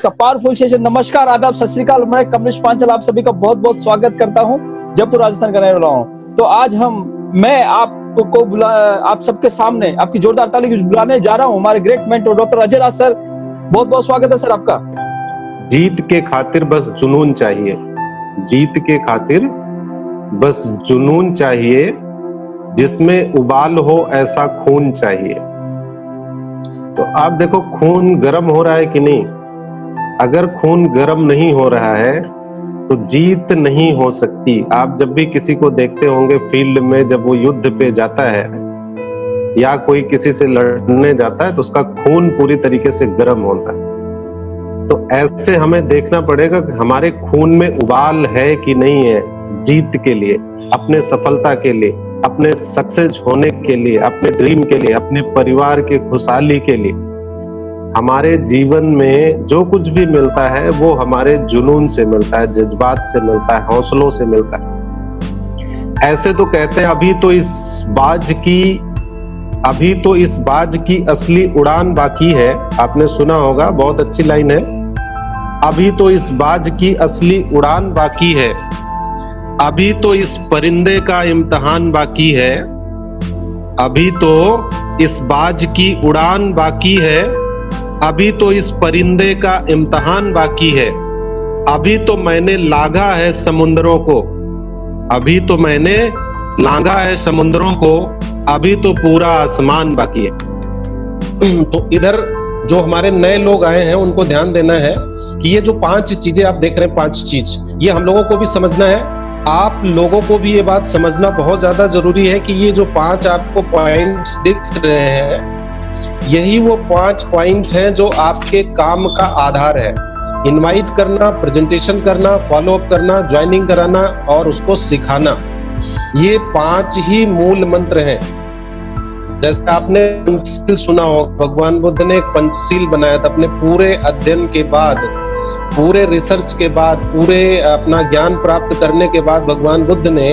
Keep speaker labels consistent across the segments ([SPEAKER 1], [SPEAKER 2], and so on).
[SPEAKER 1] आज का powerful session. नमस्कार, आदाब, सत श्री अकाल। मैं कमलेश पांचाल आप सभी का बहुत बहुत स्वागत करता हूं। जयपुर राजस्थान का रहने वाला हूं। तो आज मैं आपको आप सबके सामने आपकी जोरदार ताली बुलाने जा रहा हूं हमारे ग्रेट मेंटर डॉक्टर अजय राज सर। बहुत बहुत स्वागत है सर आपका।
[SPEAKER 2] जीत के खातिर बस जुनून चाहिए, जीत के खातिर बस जुनून चाहिए, जिसमें उबाल हो ऐसा खून चाहिए। तो आप देखो खून गर्म हो रहा है कि नहीं। अगर खून गर्म नहीं हो रहा है तो जीत नहीं हो सकती। आप जब भी किसी को देखते होंगे फील्ड में, जब वो युद्ध पे जाता है या कोई किसी से लड़ने जाता है तो उसका खून पूरी तरीके से गर्म होता है। तो ऐसे हमें देखना पड़ेगा कि हमारे खून में उबाल है कि नहीं है, जीत के लिए, अपने सफलता के लिए, अपने सक्सेस होने के लिए, अपने ड्रीम के लिए, अपने परिवार के खुशहाली के लिए। हमारे जीवन में जो कुछ भी मिलता है वो हमारे जुनून से मिलता है, जज्बात से मिलता है, हौसलों से मिलता है। ऐसे तो कहते हैं अभी तो इस बाज की असली उड़ान बाकी है। आपने सुना होगा, बहुत अच्छी लाइन है। अभी तो इस बाज की असली उड़ान बाकी है, अभी तो इस परिंदे का इम्तिहान बाकी है, अभी तो इस बाज की उड़ान बाकी है, अभी तो इस परिंदे का इम्तिहान बाकी है, अभी तो मैंने लांघा है समुद्रों को, अभी तो मैंने लांघा है समुद्रों को, अभी तो पूरा आसमान बाकी है। तो इधर जो हमारे नए लोग आए हैं उनको ध्यान देना है कि ये जो 5 चीजें आप देख रहे हैं, 5 चीज, ये हम लोगों को भी समझना है। आप लोगों को भी ये बात समझना बहुत ज्यादा जरूरी है कि ये जो 5 आपको पॉइंट्स दिख रहे हैं, यही वो 5 पॉइंट हैं जो आपके काम का आधार है। इनवाइट करना, प्रेजेंटेशन करना, फॉलो अप करना, ज्वाइनिंग कराना और उसको सिखाना, ये 5 ही मूल मंत्र हैं। जैसे आपने पंचशील सुना हो, भगवान बुद्ध ने एक पंचशील बनाया था। अपने पूरे अध्ययन के बाद, पूरे रिसर्च के बाद, पूरे अपना ज्ञान प्राप्त करने के बाद भगवान बुद्ध ने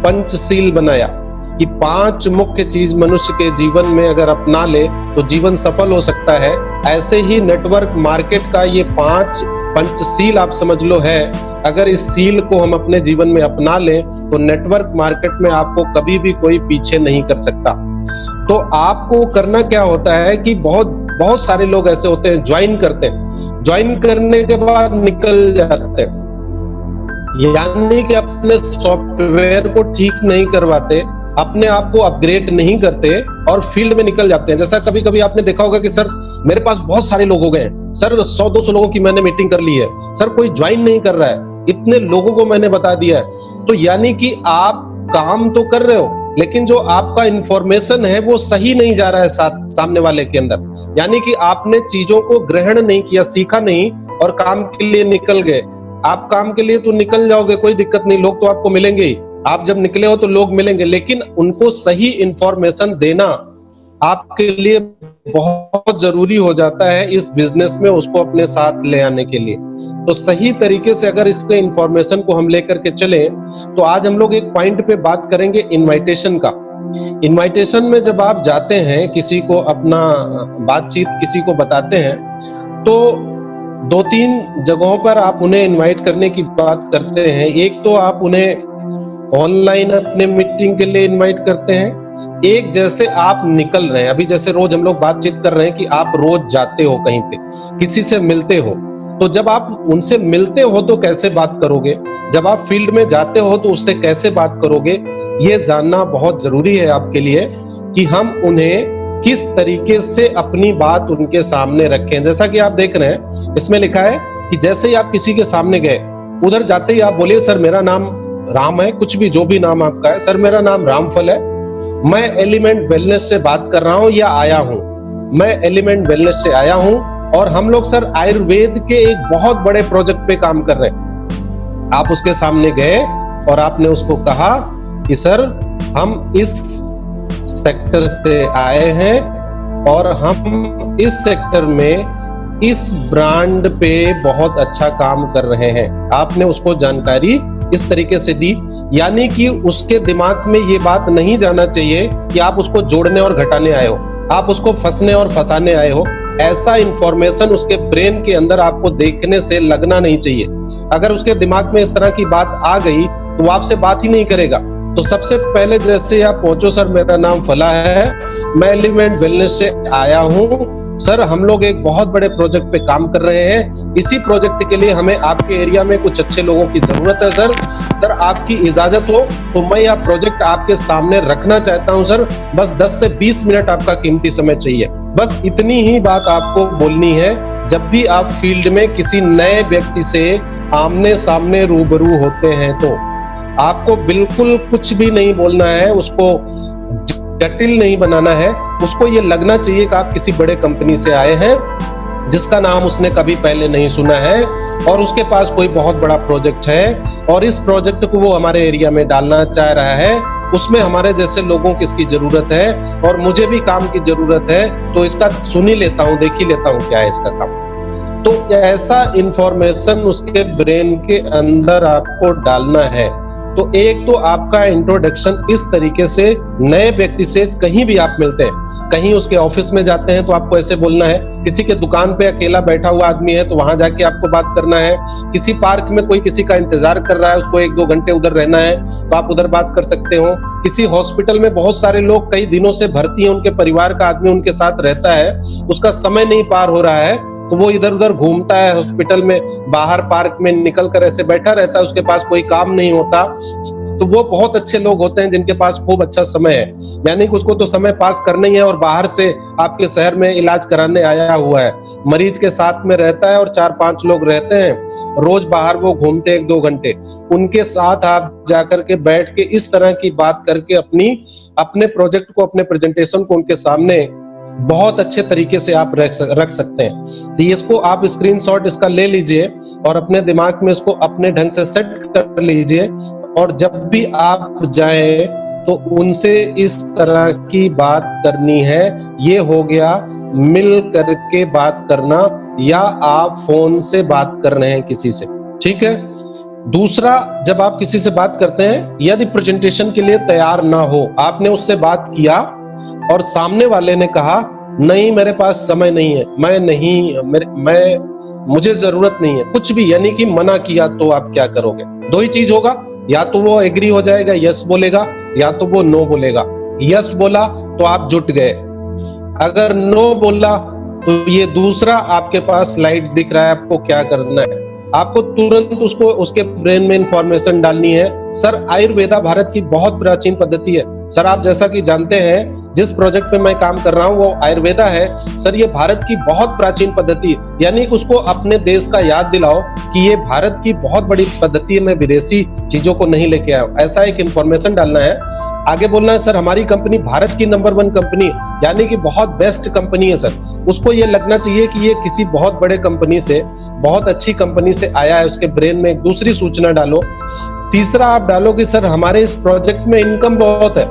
[SPEAKER 2] पंचशील बनाया कि 5 मुख्य चीज मनुष्य के जीवन में अगर अपना ले तो जीवन सफल हो सकता है। ऐसे ही नेटवर्क मार्केट का ये 5 पंचशील आप समझ लो है। अगर इस सील को हम अपने जीवन में अपना लें तो नेटवर्क मार्केट में आपको कभी भी कोई पीछे नहीं कर सकता। तो आपको करना क्या होता है कि बहुत सारे लोग ऐसे होते हैं, ज्वाइन करते हैं, ज्वाइन करने के बाद निकल जाते हैं, यानी कि अपने सॉफ्टवेयर को ठीक नहीं करवाते, अपने आप को अपग्रेड नहीं करते और फील्ड में निकल जाते हैं। जैसा कभी कभी आपने देखा होगा कि सर मेरे पास बहुत सारे लोग हो गए हैं, सर 100-200 लोगों की मैंने मीटिंग कर ली है, सर कोई ज्वाइन नहीं कर रहा है, इतने लोगों को मैंने बता दिया है। तो यानी कि आप काम तो कर रहे हो लेकिन जो आपका इंफॉर्मेशन है वो सही नहीं जा रहा है सामने वाले के अंदर, यानी कि आपने चीजों को ग्रहण नहीं किया, सीखा नहीं और काम के लिए निकल गए। आप काम के लिए तो निकल जाओगे, कोई दिक्कत नहीं, लोग तो आपको मिलेंगे ही। आप जब निकले हो तो लोग मिलेंगे, लेकिन उनको सही इंफॉर्मेशन देना आपके लिए बहुत जरूरी हो जाता है इस बिजनेस में, उसको अपने साथ ले आने के लिए। तो सही तरीके से अगर इसके इंफॉर्मेशन को हम लेकर के चले तो आज हम लोग एक पॉइंट पे बात करेंगे इनविटेशन का। इनविटेशन में जब आप जाते हैं, किसी को अपना बातचीत किसी को बताते हैं, तो 2-3 जगहों पर आप उन्हें इनवाइट करने की बात करते हैं। एक तो आप उन्हें ऑनलाइन अपने मीटिंग के लिए इनवाइट करते हैं, एक जैसे आप निकल रहे हैं, अभी जैसे रोज हम लोग बातचीत कर रहे हैं कि आप रोज जाते हो कहीं पे, किसी से मिलते हो, तो जब आप उनसे मिलते हो तो कैसे बात करोगे, जब आप फील्ड में जाते हो तो उससे कैसे बात करोगे, ये जानना बहुत जरूरी है आपके लिए कि हम उन्हें किस तरीके से अपनी बात उनके सामने रखें। जैसा कि आप देख रहे हैं इसमें लिखा है कि जैसे ही आप किसी के सामने गए, उधर जाते ही आप बोलिए सर मेरा नाम राम है, कुछ भी जो भी नाम आपका है, सर मेरा नाम रामफल है, मैं एलिमेंट वेलनेस से बात कर रहा हूं या आया हूं, मैं एलिमेंट वेलनेस से आया हूं और हम लोग सर आयुर्वेद के एक बहुत बड़े प्रोजेक्ट पे काम कर रहे हैं। आप उसके सामने गए और आपने उसको कहा कि सर हम इस सेक्टर से आए हैं और हम इस सेक्टर में इस ब्रांड पे बहुत अच्छा काम कर रहे हैं। आपने उसको जानकारी इस तरीके से दी, यानी कि उसके दिमाग में ये बात नहीं जाना चाहिए कि आप उसको जोड़ने और घटाने आए हो, आप उसको फंसने और फंसाने आए हो। ऐसा इंफॉर्मेशन उसके ब्रेन के अंदर आपको देखने से लगना नहीं चाहिए। अगर उसके दिमाग में इस तरह की बात आ गई तो वो आपसे बात ही नहीं करेगा। तो सबसे पहले जैसे आप पहुंचो, सर मेरा नाम फला है, मैं एलिमेंट वेलनेस से आया हूँ, सर हम लोग एक बहुत बड़े प्रोजेक्ट पे काम कर रहे हैं, इसी प्रोजेक्ट के लिए हमें आपके एरिया में कुछ अच्छे लोगों की जरूरत है सर। अगर आपकी इजाजत हो तो मैं यह प्रोजेक्ट आपके सामने रखना चाहता हूं सर, बस 10 से 20 मिनट आपका कीमती समय चाहिए। बस इतनी ही बात आपको बोलनी है। जब भी आप फील्ड में किसी नए व्यक्ति से आमने सामने रूबरू होते हैं तो आपको बिल्कुल कुछ भी नहीं बोलना है, उसको जटिल नहीं बनाना है। उसको ये लगना चाहिए कि आप किसी बड़े कंपनी से आए हैं जिसका नाम उसने कभी पहले नहीं सुना है और उसके पास कोई बहुत बड़ा प्रोजेक्ट है और इस प्रोजेक्ट को वो हमारे एरिया में डालना चाह रहा है। उसमें हमारे जैसे लोगों की इसकी जरूरत है और मुझे भी काम की जरूरत है, तो इसका सुन ही लेता हूँ, देख ही लेता हूँ क्या है इसका काम। तो ऐसा इंफॉर्मेशन उसके ब्रेन के अंदर आपको डालना है। तो एक तो आपका इंट्रोडक्शन इस तरीके से नए व्यक्ति से कहीं भी आप मिलते हैं, कहीं उसके ऑफिस में जाते हैं तो आपको ऐसे बोलना है, किसी के दुकान पे अकेला बैठा हुआ आदमी है तो वहां जाके आपको बात करना है, किसी पार्क में कोई किसी का इंतजार कर रहा है, उसको 1-2 घंटे उधर रहना है तो आप उधर बात कर सकते हो। किसी हॉस्पिटल में बहुत सारे लोग कई दिनों से भर्ती हैं, उनके परिवार का आदमी उनके साथ रहता है, उसका समय नहीं पार हो रहा है तो वो इधर उधर घूमता है हॉस्पिटल में, बाहर पार्क में निकल कर ऐसे बैठा रहता है, उसके पास कोई काम नहीं होता। तो वो बहुत अच्छे लोग होते हैं जिनके पास खूब अच्छा समय है, यानी कि उसको तो समय पास करना ही है और बाहर से आपके शहर में इलाज कराने आया हुआ है, मरीज के साथ में रहता है और 4-5 लोग रहते हैं, रोज बाहर वो घूमते 1-2 घंटे, उनके साथ आप जाकर के बैठ के इस तरह की बात करके अपने प्रोजेक्ट को, अपने प्रेजेंटेशन को उनके सामने बहुत अच्छे तरीके से आप रख सकते हैं। तो इसको आप स्क्रीनशॉट इसका ले लीजिए और अपने दिमाग में इसको अपने ढंग से सेट कर लीजिए और जब भी आप जाएं तो उनसे इस तरह की बात करनी है। ये हो गया मिल करके बात करना या आप फोन से बात कर रहे हैं किसी से, ठीक है। दूसरा, जब आप किसी से बात करते हैं, यदि प्रेजेंटेशन के लिए तैयार ना हो, आपने उससे बात किया और सामने वाले ने कहा नहीं मेरे पास समय नहीं है, मुझे जरूरत नहीं है, कुछ भी, यानी कि मना किया, तो आप क्या करोगे? 2 ही चीज होगा, या तो वो एग्री हो जाएगा, यस बोलेगा, या तो वो नो बोलेगा। यस बोला तो आप जुट गए, अगर नो बोला तो ये दूसरा आपके पास स्लाइड दिख रहा है, आपको क्या करना है, आपको तुरंत उसके ब्रेन में इंफॉर्मेशन डालनी है। सर आयुर्वेदा भारत की बहुत प्राचीन पद्धति है। सर आप जैसा कि जानते हैं जिस प्रोजेक्ट पे मैं काम कर रहा हूँ वो आयुर्वेदा है। सर ये भारत की बहुत प्राचीन पद्धति, यानी कि उसको अपने देश का याद दिलाओ कि ये भारत की बहुत बड़ी पद्धति है, मैं विदेशी चीजों को नहीं लेके आया हूँ, ऐसा एक इंफॉर्मेशन डालना है। आगे बोलना है सर हमारी कंपनी भारत की नंबर 1 कंपनी, यानी कि बहुत बेस्ट कंपनी है सर। उसको ये लगना चाहिए कि ये किसी बहुत बड़े कंपनी से, बहुत अच्छी कंपनी से आया है। उसके ब्रेन में एक दूसरी सूचना डालो। तीसरा आप डालो कि सर हमारे इस प्रोजेक्ट में इनकम बहुत है,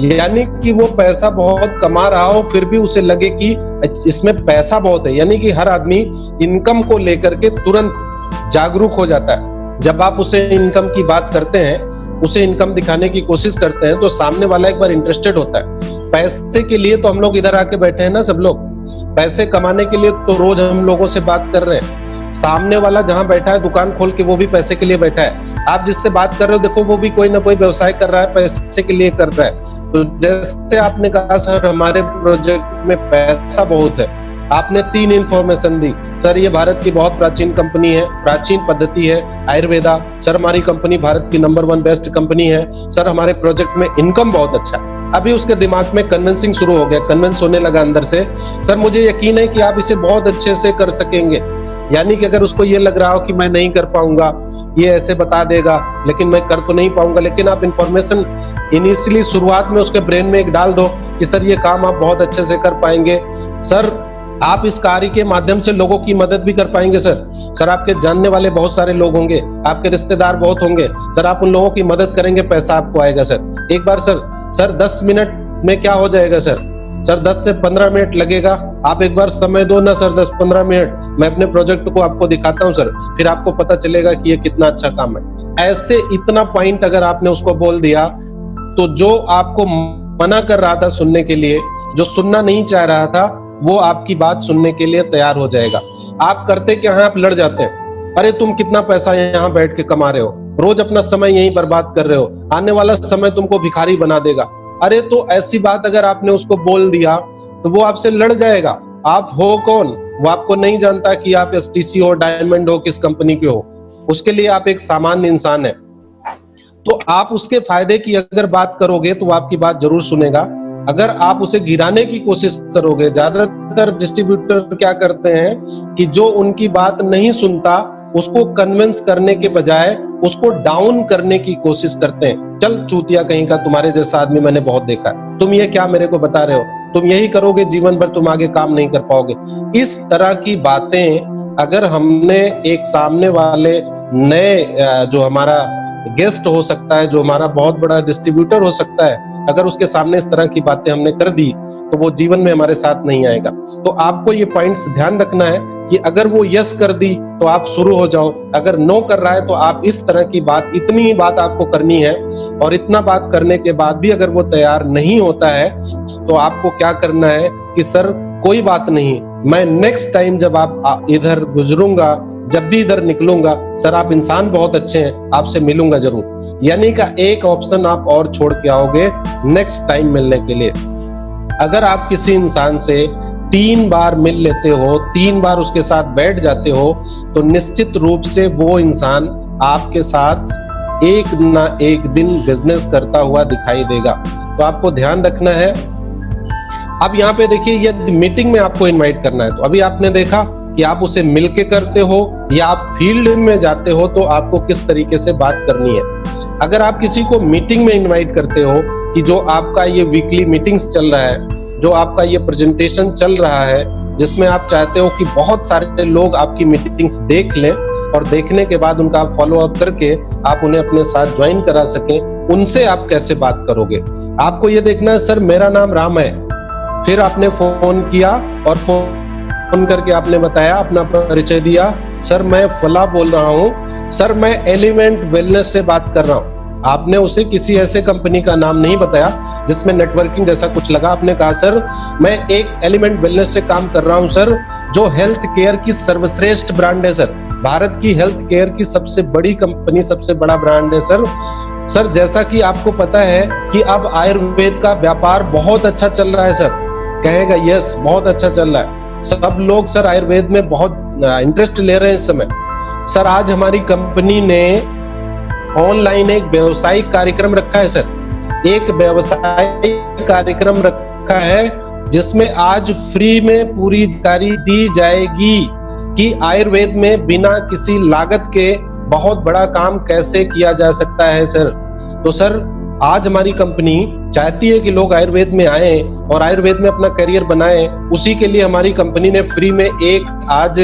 [SPEAKER 2] यानी कि वो पैसा बहुत कमा रहा हो फिर भी उसे लगे कि इसमें पैसा बहुत है, यानी कि हर आदमी इनकम को लेकर के तुरंत जागरूक हो जाता है। जब आप उसे इनकम की बात करते हैं, उसे इनकम दिखाने की कोशिश करते हैं, तो सामने वाला एक बार इंटरेस्टेड होता है। पैसे के लिए तो हम लोग इधर आके बैठे हैं ना, सब लोग पैसे कमाने के लिए तो रोज हम लोगों से बात कर रहे हैं। सामने वाला जहां बैठा है दुकान खोल के, वो भी पैसे के लिए बैठा है। आप जिससे बात कर रहे हो, देखो वो भी कोई ना कोई व्यवसाय कर रहा है, पैसे के लिए कर रहा है। तो जैसे आपने कहा सर हमारे प्रोजेक्ट में पैसा बहुत है, आपने 3 इंफॉर्मेशन दी। सर ये भारत की बहुत प्राचीन कंपनी है, प्राचीन पद्धति है आयुर्वेदा। सर हमारी कंपनी भारत की नंबर 1 बेस्ट कंपनी है। सर हमारे प्रोजेक्ट में इनकम बहुत अच्छा है। अभी उसके दिमाग में कन्विंसिंग शुरू हो गया, कन्विंस होने लगा अंदर से। सर मुझे यकीन है कि आप इसे बहुत अच्छे से कर सकेंगे, यानी कि अगर उसको ये लग रहा हो कि मैं नहीं कर पाऊंगा, ये ऐसे बता देगा लेकिन मैं कर तो नहीं पाऊंगा, लेकिन आप इंफॉर्मेशन इनिशियली शुरुआत में उसके ब्रेन में एक डाल दो कि सर ये काम आप बहुत अच्छे से कर पाएंगे। सर आप इस कार्य के माध्यम से लोगों की मदद भी कर पाएंगे। सर आपके जानने वाले बहुत सारे लोग होंगे, आपके रिश्तेदार बहुत होंगे, सर आप उन लोगों की मदद करेंगे, पैसा आपको आएगा। सर एक बार सर 10 मिनट में क्या हो जाएगा सर 10 से 15 मिनट लगेगा, आप एक बार समय दो ना सर, 10-15 मिनट, मैं अपने प्रोजेक्ट को आपको दिखाता हूँ सर, फिर आपको पता चलेगा कि ये कितना अच्छा काम है। ऐसे इतना पॉइंट अगर आपने उसको बोल दिया तो जो आपको मना कर रहा था सुनने के लिए, जो सुनना नहीं चाह रहा था, वो आपकी बात सुनने के लिए तैयार हो जाएगा। आप करते क्या हैं, आप लड़ जाते हैं, अरे तुम कितना पैसा यहाँ बैठ के कमा रहे हो, रोज अपना समय यहीं बर्बाद कर रहे हो, आने वाला समय तुमको भिखारी बना देगा। अरे तो ऐसी बात अगर आपने उसको बोल दिया तो वो आपसे लड़ जाएगा। आप हो कौन, वो आपको नहीं जानता कि आप एसटीसी हो, डायमंड हो, किस कंपनी के हो, उसके लिए आप एक सामान्य इंसान है। तो आप उसके फायदे की अगर बात करोगे तो वो आपकी बात जरूर सुनेगा। अगर आप उसे गिराने की कोशिश करोगे, ज्यादातर डिस्ट्रीब्यूटर क्या करते हैं कि जो उनकी बात नहीं सुनता उसको कन्विंस करने के बजाय उसको डाउन करने की कोशिश करते हैं। चल चूतिया कहीं का, तुम्हारे जैसा आदमी मैंने बहुत देखा है, तुम ये क्या मेरे को बता रहे हो, तुम यही करोगे जीवन भर, तुम आगे काम नहीं कर पाओगे। इस तरह की बातें अगर हमने एक सामने वाले नए जो हमारा गेस्ट हो सकता है, जो हमारा बहुत बड़ा डिस्ट्रीब्यूटर हो सकता है, अगर उसके सामने इस तरह की बातें हमने कर दी तो वो जीवन में हमारे साथ नहीं आएगा। तो आपको ये पॉइंट्स ध्यान रखना है कि अगर वो यस कर दी तो आप शुरू हो जाओ, अगर नो कर रहा है तो आप इस तरह की बात, इतनी ही बात आपको करनी है। और इतना बात करने के बाद भी अगर वो तैयार नहीं होता है तो आपको क्या करना है कि सर कोई बात नहीं, मैं नेक्स्ट टाइम जब आप इधर गुजरूंगा, जब भी इधर निकलूंगा, सर आप इंसान बहुत अच्छे हैं, आपसे मिलूंगा जरूर। यानी का एक ऑप्शन आप और छोड़ के आओगे नेक्स्ट टाइम मिलने के लिए। अगर आप किसी इंसान से 3 बार मिल लेते हो, 3 बार उसके साथ बैठ जाते हो, तो निश्चित रूप से वो इंसान आपके साथ एक ना एक दिन बिजनेस करता हुआ दिखाई देगा। तो आपको ध्यान रखना है। अब यहाँ पे देखिए, ये मीटिंग में आपको इनवाइट करना है, तो अभी आपने देखा कि आप उसे मिलके करते हो या आप फील्ड में जाते हो, तो आपको किस तरीके से बात करनी है। अगर आप किसी को मीटिंग में इनवाइट करते हो कि जो आपका ये वीकली मीटिंग्स चल रहा है, जो आपका ये प्रेजेंटेशन चल रहा है, जिसमें आप चाहते हो कि बहुत सारे लोग आपकी मीटिंग्स देख लें और देखने के बाद उनका आप फॉलो अप करके आप उन्हें अपने साथ ज्वाइन करा सकें, उनसे आप कैसे बात करोगे। आपको ये देखना है, सर मेरा नाम राम है, फिर आपने फोन किया और फोन करके आपने बताया, अपना परिचय दिया, सर मैं फला बोल रहा हूँ, सर मैं एलिमेंट वेलनेस से बात कर रहा हूँ। आपने उसे किसी ऐसे कंपनी का नाम नहीं बताया जिसमें नेटवर्किंग जैसा कुछ लगा। आपने कहा सर मैं एक एलिमेंट वेलनेस से काम कर रहा हूं सर, जो हेल्थ केयर की सर्वश्रेष्ठ ब्रांड है सर, भारत की हेल्थ केयर की सबसे बड़ी कंपनी, सबसे बड़ा ब्रांड है सर। सर जैसा कि आपको पता है कि अब आयुर्वेद का व्यापार बहुत अच्छा चल रहा है सर। कहेगा यस बहुत अच्छा चल रहा है, सब लोग सर आयुर्वेद में बहुत इंटरेस्ट ले रहे हैं इस समय। सर आज हमारी कंपनी ने ऑनलाइन एक व्यवसायिक कार्यक्रम रखा है सर, एक व्यवसायिक कार्यक्रम रखा है जिसमें आज फ्री में पूरी जानकारी दी जाएगी कि आयुर्वेद में बिना किसी लागत के बहुत बड़ा काम कैसे किया जा सकता है सर। तो सर आज हमारी कंपनी चाहती है कि लोग आयुर्वेद में आए और आयुर्वेद में अपना करियर बनाएं। उसी के लिए हमारी कंपनी ने फ्री में एक आज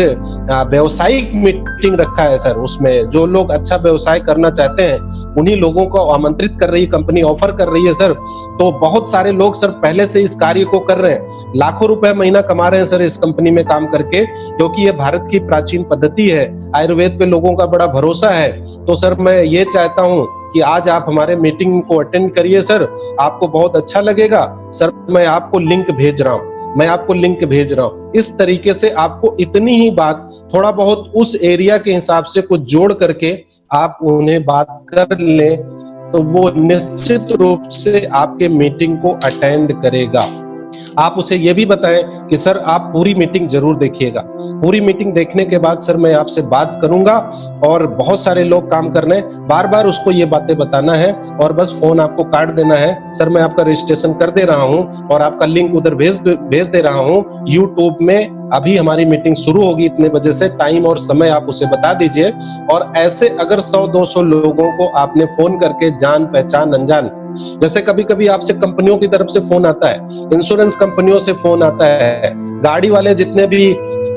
[SPEAKER 2] व्यवसायिक मीटिंग रखा है सर। उसमें जो लोग अच्छा व्यवसाय करना चाहते हैं उन्हीं लोगों को आमंत्रित कर रही है कंपनी, ऑफर कर रही है सर। तो बहुत सारे लोग सर पहले से इस कार्य को कर रहे हैं, लाखों रुपए महीना कमा रहे हैं सर इस कंपनी में काम करके, क्योंकि ये भारत की प्राचीन पद्धति है, आयुर्वेद पे लोगों का बड़ा भरोसा है। तो सर मैं ये चाहता हूँ कि आज आप हमारे मीटिंग को अटेंड करिए सर, आपको बहुत अच्छा लगेगा सर। मैं आपको लिंक भेज रहा हूँ, मैं आपको लिंक भेज रहा हूँ। इस तरीके से आपको इतनी ही बात, थोड़ा बहुत उस एरिया के हिसाब से कुछ जोड़ करके आप उन्हें बात कर लें तो वो निश्चित रूप से आपके मीटिंग को अटेंड करेगा। आप उसे ये भी बताएं कि सर आप पूरी मीटिंग जरूर देखिएगा, पूरी मीटिंग देखने के बाद सर मैं आपसे बात करूंगा और बहुत सारे लोग काम करने, बार बार उसको ये बातें बताना है और बस फोन आपको काट देना है। सर मैं आपका रजिस्ट्रेशन कर दे रहा हूं और आपका लिंक उधर भेज दे रहा हूं यूट्यूब में। अभी हमारी मीटिंग शुरू होगी इतने बजे से, टाइम और समय आप उसे बता दीजिए। और ऐसे अगर 100-200 लोगों को आपने फोन करके, जान पहचान अनजान, जैसे कभी कभी आपसे कंपनियों की तरफ से फोन आता है, इंश्योरेंस कंपनियों से फोन आता है, गाड़ी वाले जितने भी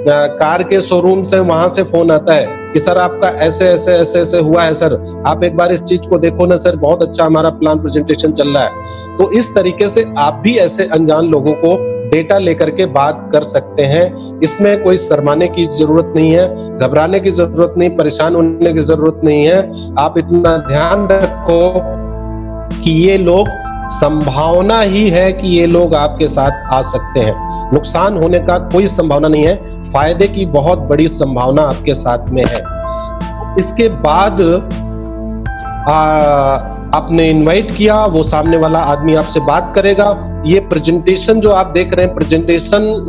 [SPEAKER 2] कार के शोरूम से वहां से फोन आता है कि सर आपका ऐसे ऐसे ऐसे ऐसे हुआ है सर, आप एक बार इस चीज को देखो ना सर, बहुत अच्छा हमारा प्लान प्रेजेंटेशन चल रहा है। तो इस तरीके से आप भी ऐसे अनजान लोगों को डेटा लेकर के बात कर सकते हैं। इसमें कोई शर्माने की जरूरत नहीं है, घबराने की जरूरत नहीं, परेशान होने की जरूरत नहीं है। आप इतना ध्यान रखो कि ये लोग संभावना ही है कि ये लोग आपके साथ आ सकते हैं। नुकसान होने का कोई संभावना नहीं है, फायदे की बहुत बड़ी संभावना आपके साथ में है। इसके बाद आपने इनवाइट किया, वो सामने वाला आदमी आपसे बात करेगा। ये प्रेजेंटेशन जो आप देख रहे हैं, प्रेजेंटेशन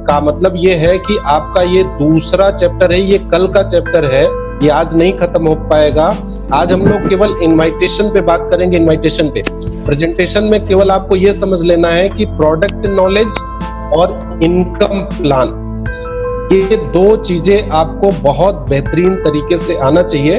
[SPEAKER 2] का मतलब ये है कि आपका ये दूसरा चैप्टर है, ये कल का चैप्टर है, ये आज नहीं खत्म हो पाएगा। आज हम लोग केवल इनवाइटेशन पे बात करेंगे, इनवाइटेशन पे। प्रेजेंटेशन में केवल आपको ये समझ लेना है कि प्रोडक्ट नॉलेज और इनकम प्लान, ये दो चीजें आपको बहुत बेहतरीन तरीके से आना चाहिए।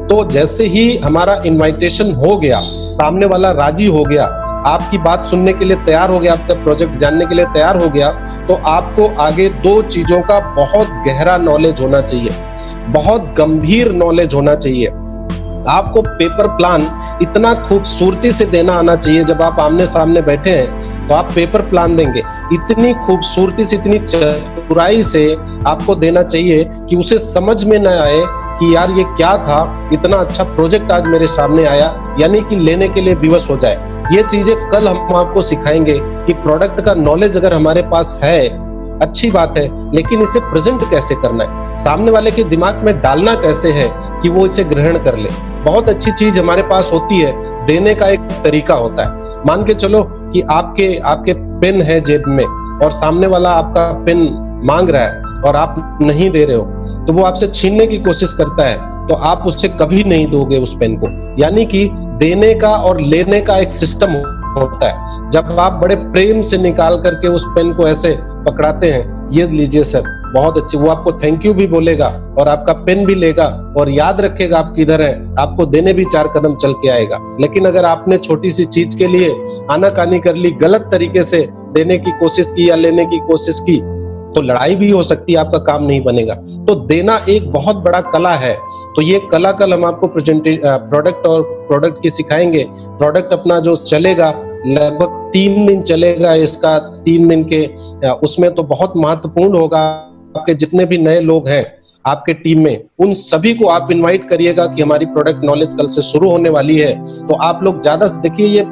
[SPEAKER 2] तो जैसे ही हमारा इनवाइटेशन हो गया, सामने वाला राजी हो गया, आपकी बात सुनने के लिए तैयार हो गया, आपका प्रोजेक्ट जानने के लिए तैयार हो गया, तो आपको आगे दो चीजों का बहुत गहरा नॉलेज होना चाहिए, बहुत गंभीर नॉलेज होना चाहिए। आपको पेपर प्लान इतना खूबसूरती से देना आना चाहिए। जब आप आमने सामने बैठे हैं तो आप पेपर प्लान देंगे, इतनी खूबसूरती से, इतनी चतुराई से आपको देना चाहिए कि उसे समझ में न आए कि यार ये क्या था, इतना अच्छा प्रोजेक्ट आज मेरे सामने आया, यानी कि लेने के लिए विवश हो जाए। ये चीजें कल हम आपको सिखाएंगे कि प्रोडक्ट का नॉलेज अगर हमारे पास है, अच्छी बात है, लेकिन इसे प्रेजेंट कैसे करना है, सामने वाले के दिमाग में डालना कैसे है कि वो इसे ग्रहण कर ले। बहुत अच्छी चीज हमारे पास होती है, देने का एक तरीका होता है। मान के चलो कि आपके पेन है जेब में और सामने वाला आपका पेन मांग रहा है और आप नहीं दे रहे हो, तो वो आपसे छीनने की कोशिश करता है, तो आप उससे कभी नहीं दोगे उस पेन को। यानी कि देने का और लेने का एक सिस्टम होता है। जब आप बड़े प्रेम से निकाल करके उस पेन को ऐसे पकड़ाते हैं, ये लीजिए सर, बहुत अच्छी, वो आपको थैंक यू भी बोलेगा और आपका पेन भी लेगा और याद रखेगा आप किधर है, आपको देने भी 4 कदम चल के आएगा। लेकिन अगर आपने छोटी सी चीज के लिए आनाकानी कर ली, गलत तरीके से देने की कोशिश की या लेने की कोशिश की, तो लड़ाई भी हो सकती है, आपका काम नहीं बनेगा। तो देना एक बहुत बड़ा कला है। तो ये कला कल हम आपको प्रोडक्ट और प्रोडक्ट की सिखाएंगे। प्रोडक्ट अपना जो चलेगा लगभग 3 दिन चलेगा, इसका 3 दिन के उसमें तो बहुत महत्वपूर्ण होगा। आपके जितने भी नए लोग हैं आपके टीम में, उन सभी को आप इनवाइट करिएगा कि हमारी प्रोडक्ट नॉलेज कल से शुरू होने वाली है। तो आप लोग ज्यादा से देखिए, ये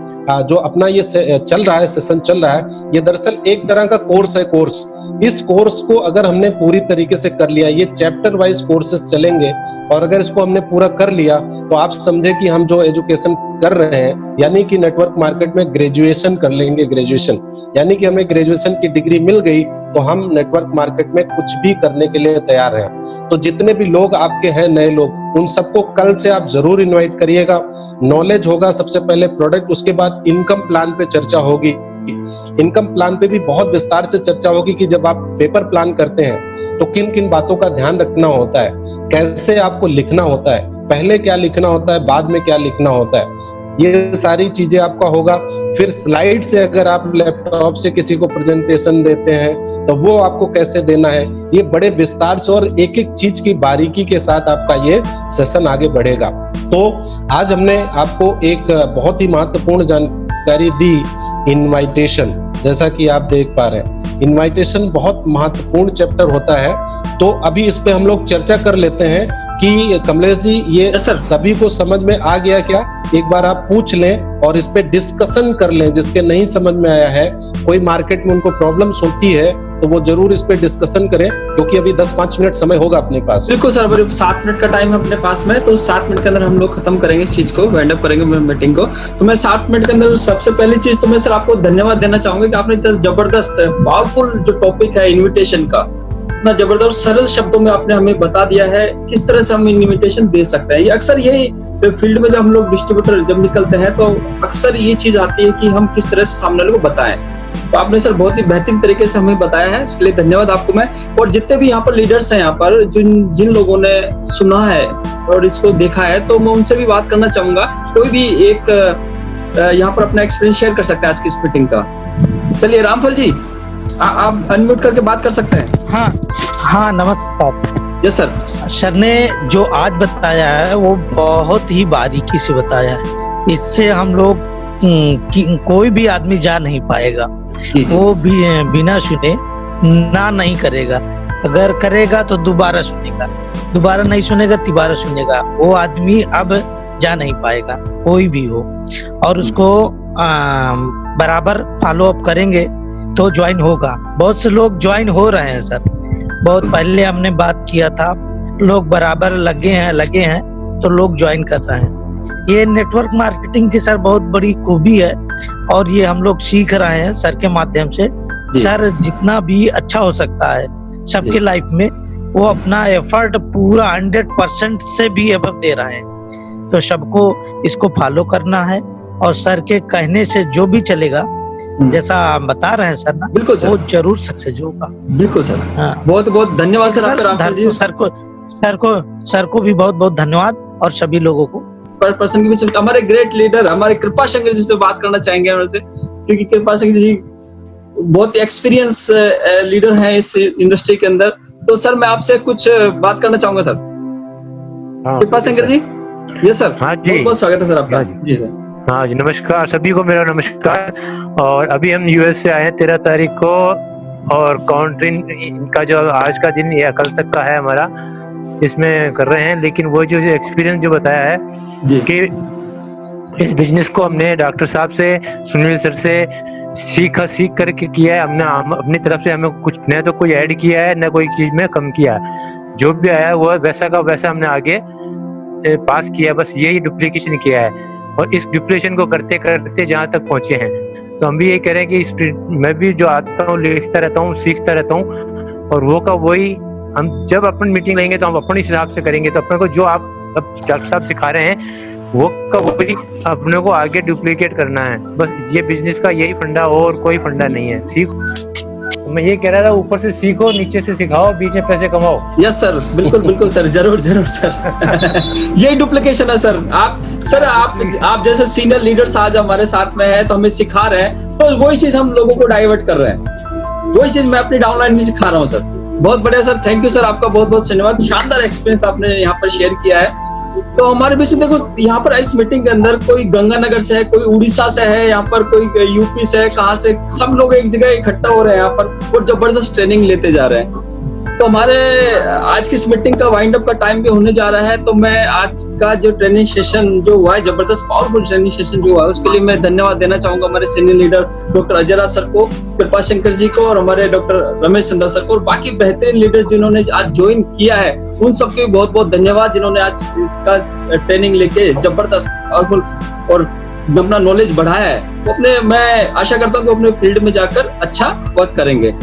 [SPEAKER 2] जो अपना ये चल रहा है, सेशन चल रहा है, ये दरअसल एक तरह का कोर्स है। कोर्स, इस कोर्स को अगर हमने पूरी तरीके से कर लिया, ये चैप्टर वाइज कोर्सेस चलेंगे, और अगर इसको हमने पूरा कर लिया तो आप समझे कि हम जो एजुकेशन कर रहे हैं, यानी कि नेटवर्क मार्केट में ग्रेजुएशन कर लेंगे। ग्रेजुएशन यानी कि हमें ग्रेजुएशन की डिग्री मिल गई तो हम नेटवर्क मार्केट में कुछ भी करने के लिए तैयार हैं। तो जितने भी लोग आपके हैं नए लोग, उन सबको कल से आप जरूर इनवाइट करिएगा। नॉलेज होगा सबसे पहले प्रोडक्ट, उसके बाद इनकम प्लान पे चर्चा होगी। इनकम प्लान पे भी बहुत विस्तार से चर्चा होगी कि जब आप पेपर प्लान करते हैं तो किन किन बातों का ध्यान रखना होता है, कैसे आपको लिखना होता है, पहले क्या लिखना होता है, बाद में क्या लिखना होता है, ये सारी चीजें आपका होगा। फिर स्लाइड से अगर आप लैपटॉप से किसी को प्रेजेंटेशन देते हैं तो वो आपको कैसे देना है, ये बड़े विस्तार से और एक एक चीज की बारीकी के साथ आपका ये सेशन आगे बढ़ेगा। तो आज हमने आपको एक बहुत ही महत्वपूर्ण जानकारी दी, इनवाइटेशन। जैसा कि आप देख पा रहे हैं, इनवाइटेशन बहुत महत्वपूर्ण चैप्टर होता है। तो अभी इस पे हम लोग चर्चा कर लेते हैं कि कमलेश जी, ये सर सभी को समझ में आ गया क्या? एक बार आप पूछ लें और इस पे डिस्कशन कर लें। जिसके नहीं समझ में आया है, कोई मार्केट में उनको प्रॉब्लम्स होती है, तो वो जरूर इस पे डिस्कशन करें, क्योंकि अभी 10-5 मिनट समय होगा अपने पास।
[SPEAKER 1] बिल्कुल सर, अभी 7 मिनट का टाइम है अपने पास में, तो 7 मिनट के अंदर हम लोग खत्म करेंगे इस चीज को, वाइंड अप करेंगे मीटिंग को। तो मैं 7 मिनट के अंदर सबसे पहली चीज तो मैं सर आपको धन्यवाद देना चाहूंगा कि आपने इतना जबरदस्त पावरफुल जो टॉपिक है इन्विटेशन का, इतना जबरदस्त सरल शब्दों में आपने हमें बता दिया है किस तरह से हम इन्विटेशन दे सकते हैं। ये अक्सर यही फील्ड में जब हम लोग डिस्ट्रीब्यूटर जब निकलते हैं तो अक्सर ये चीज आती है कि हम किस तरह से सामने वाले को बताएं। तो आपने सर बहुत ही बेहतरीन तरीके से हमें बताया है, इसके लिए धन्यवाद आपको मैं। और जितने भी यहाँ पर लीडर्स हैं, यहाँ पर जिन लोगों ने सुना है और इसको देखा है, तो मैं उनसे भी बात करना चाहूंगा। कोई भी एक यहाँ पर अपना एक्सपीरियंस शेयर कर सकते हैं आज की इस मीटिंग का। चलिए रामफल जी, आप अनम्यूट करके बात कर सकते हैं।
[SPEAKER 3] हाँ नमस्कार।
[SPEAKER 1] Yes sir.
[SPEAKER 3] सर ने जो आज बताया है वो बहुत ही बारीकी से बताया है। इससे हम लोग कोई भी आदमी जा नहीं पाएगा। वो भी बिना सुने ना नहीं करेगा, अगर करेगा तो दोबारा सुनेगा, दोबारा नहीं सुनेगा तिबारा सुनेगा, वो आदमी अब जा नहीं पाएगा कोई भी हो। और उसको बराबर फॉलो अप करेंगे तो ज्वाइन होगा। बहुत से लोग ज्वाइन हो रहे हैं सर, बहुत पहले हमने बात किया था, लोग बराबर लगे हैं तो लोग ज्वाइन कर रहे हैं। ये नेटवर्क मार्केटिंग की सर बहुत बड़ी खूबी है और ये हम लोग सीख रहे हैं सर के माध्यम से। सर जितना भी अच्छा हो सकता है सबके लाइफ में, वो अपना एफर्ट पूरा 100% से भी अबव दे रहे हैं। तो सबको इसको फॉलो करना है और सर के कहने से जो भी चलेगा, जैसा आप बता रहे हैं सर ना,
[SPEAKER 1] बिल्कुल सर,
[SPEAKER 3] वो जरूर सक्सेस होगा।
[SPEAKER 1] बिल्कुल सर।
[SPEAKER 3] हाँ।
[SPEAKER 1] बहुत बहुत धन्यवाद सर आपका।
[SPEAKER 3] सर को भी बहुत बहुत धन्यवाद और सभी लोगों को।
[SPEAKER 1] पर्सन के बीच हमारे ग्रेट लीडर हमारे कृपा शंकर जी से बात करना चाहेंगे हमारे से, क्योंकि कृपा शंकर जी बहुत एक्सपीरियंस लीडर हैं इस इंडस्ट्री के अंदर। तो सर मैं आपसे कुछ बात करना चाहूंगा सर। कृपा शंकर जी। Yes sir.
[SPEAKER 4] हाँ जी,
[SPEAKER 1] बहुत बहुत स्वागत है सर आपका। जी सर।
[SPEAKER 4] हाँ जी, नमस्कार सभी को, मेरा नमस्कार। और अभी हम यूएस से आए हैं 13 तारीख को, और काउंटिंग इनका जो आज का दिन या कल तक का है हमारा, इसमें कर रहे हैं। लेकिन वो जो एक्सपीरियंस जो बताया है कि इस बिजनेस को हमने डॉक्टर साहब से, सुनील सर से सीख करके किया है। हमने अपनी तरफ से हमें कुछ न तो कोई ऐड किया है, न कोई चीज में कम किया है। जो भी आया वो वैसा का वैसा हमने आगे पास किया, बस यही डुप्लीकेशन किया है। और इस डुप्लीकेशन को करते करते जहाँ तक पहुंचे हैं, तो हम भी यही कह रहे हैं कि मैं भी जो आता हूँ, लिखता रहता हूँ, सीखता रहता हूँ, और वो का वही हम जब अपन मीटिंग लेंगे तो हम अपने हिसाब से करेंगे। तो अपने को जो आप डॉक्टर साहब सिखा रहे हैं वो का वही अपने को आगे डुप्लीकेट करना है। बस ये बिजनेस का यही फंडा, और कोई फंडा नहीं है। सीखो, मैं ये कह रहा था, ऊपर से सीखो, नीचे से सिखाओ, बीच में पैसे कमाओ।
[SPEAKER 1] यस सर, बिल्कुल बिल्कुल सर, जरूर जरूर सर। यही डुप्लीकेशन है सर। आप जैसे सीनियर लीडर्स आज हमारे साथ में है, तो हमें सिखा रहे हैं, तो वही चीज हम लोगों को डाइवर्ट कर रहे हैं। वही चीज मैं अपनी डाउनलाइन में सिखा रहा हूँ सर। बहुत बढ़िया सर, थैंक यू सर, आपका बहुत बहुत धन्यवाद। शानदार एक्सपीरियंस आपने यहाँ पर शेयर किया है। तो हमारे बीच में देखो, यहाँ पर इस मीटिंग के अंदर कोई गंगानगर से है, कोई उड़ीसा से है, यहाँ पर कोई यूपी से है, कहाँ से, सब लोग एक जगह इकट्ठा हो रहे हैं यहाँ पर और जबरदस्त ट्रेनिंग लेते जा रहे हैं। तो हमारे आज की इस मीटिंग का वाइंड अप का टाइम भी होने जा रहा है। तो मैं आज का जो ट्रेनिंग सेशन जो हुआ है, जबरदस्त पावरफुल ट्रेनिंग सेशन जो हुआ है, उसके लिए मैं धन्यवाद देना चाहूंगा हमारे सीनियर लीडर डॉक्टर अजय राज सर को, कृपा शंकर जी को, और हमारे डॉक्टर रमेश चंद्र सर को, और बाकी बेहतरीन लीडर जिन्होंने आज ज्वाइन किया है, उन सबके बहुत बहुत धन्यवाद, जिन्होंने आज का ट्रेनिंग लेके जबरदस्त पावरफुल और अपना नॉलेज बढ़ाया है। मैं आशा करता हूँ कि अपने फील्ड में जाकर अच्छा वर्क करेंगे।